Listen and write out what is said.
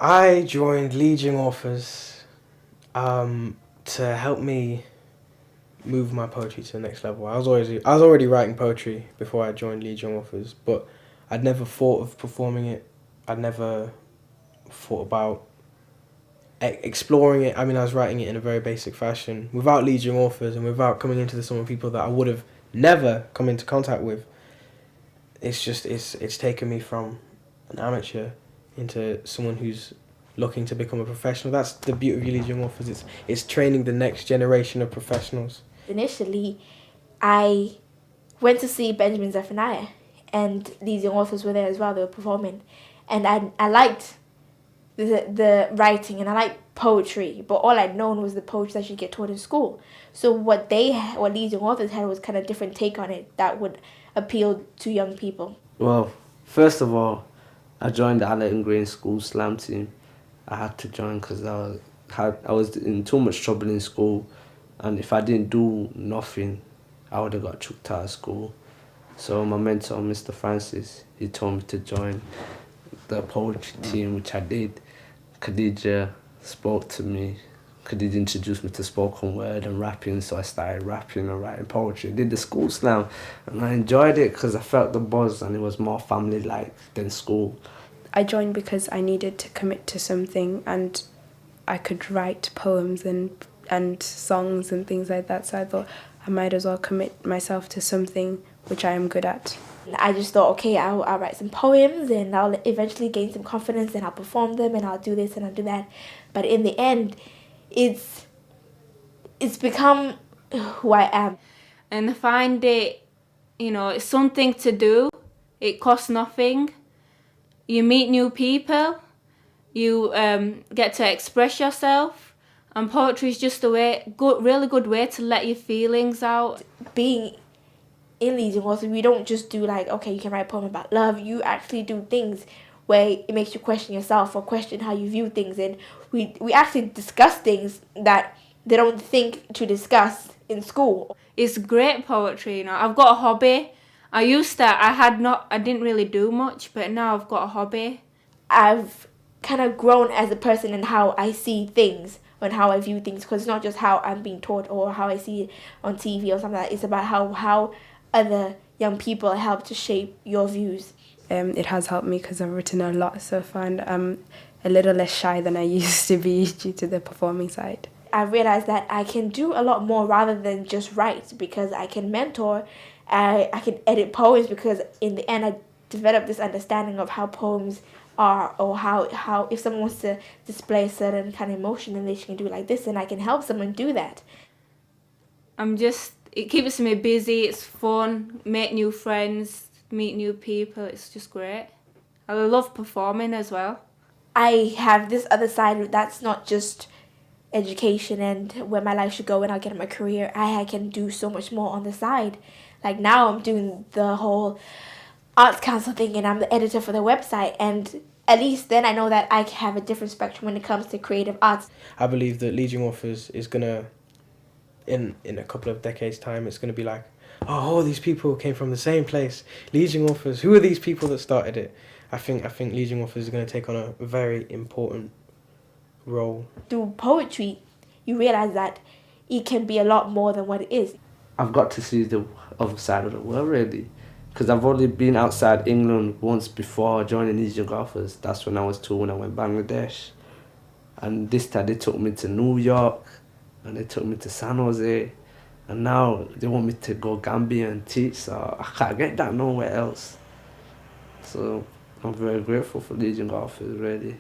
I joined Legion Authors to help me move my poetry to the next level. I was already writing poetry before I joined Legion Authors, but I'd never thought of performing it. I'd never thought about exploring it. I mean, I was writing it in a very basic fashion without Legion Authors and without coming into this with people that I would have never come into contact with. It's taken me from an amateur into someone who's looking to become a professional. That's the beauty of Legion Authors. It's training the next generation of professionals. Initially, I went to see Benjamin Zephaniah, and Legion Authors were there as well. They were performing, and I liked the writing and I liked poetry, but all I'd known was the poetry that you get taught in school. So what Legion Authors had was kind of different take on it that would appeal to young people. Well, first of all, I joined the Allerton Green School Slam team. I had to join because I was in too much trouble in school, and if I didn't do nothing, I would have got chucked out of school. So my mentor, Mr. Francis, he told me to join the poetry team, which I did. Khadija spoke to me. Khadija introduced me to spoken word and rapping, so I started rapping and writing poetry. Did the school slam, and I enjoyed it because I felt the buzz and it was more family-like than school. I joined because I needed to commit to something, and I could write poems and songs and things like that, so I thought I might as well commit myself to something which I am good at. I just thought, okay, I'll write some poems and I'll eventually gain some confidence and I'll perform them and I'll do this and I'll do that. But in the end, it's become who I am. And I find it, it's something to do. It costs nothing. You meet new people. You get to express yourself. And poetry is just really good way to let your feelings out. Being in Legion Authors, we don't just do like, okay, you can write a poem about love. You actually do things where it makes you question yourself or question how you view things. And we actually discuss things that they don't think to discuss in school. It's great poetry, I've got a hobby. I didn't really do much, but now I've got a hobby. I've kind of grown as a person in how I see things and how I view things, because it's not just how I'm being taught or how I see it on TV or something like that. It's about how other young people help to shape your views. It has helped me because I've written a lot so far, and I'm a little less shy than I used to be due to the performing side. I realized that I can do a lot more rather than just write, because I can mentor, I can edit poems, because in the end I developed this understanding of how poems are, or how if someone wants to display a certain kind of emotion, then they can do it like this, and I can help someone do that. It keeps me busy, it's fun, make new friends, meet new people, it's just great. I love performing as well. I have this other side that's not just education and where my life should go and I'll get in my career. I can do so much more on the side. Like now I'm doing the whole arts council thing and I'm the editor for the website, and at least then I know that I have a different spectrum when it comes to creative arts. I believe that Legion Authors is gonna, in a couple of decades' time, it's gonna be like, oh, all these people came from the same place. Legion Authors, who are these people that started it? I think Legion Authors is gonna take on a very important role. Through poetry, you realize that it can be a lot more than what it is. I've got to see the other side of the world, really, because I've only been outside England once before joining Legion Authors. That's when I was 2, when I went Bangladesh. And this time they took me to New York, and they took me to San Jose, and now they want me to go Gambia and teach, so I can't get that nowhere else. So I'm very grateful for Legion Authors, really.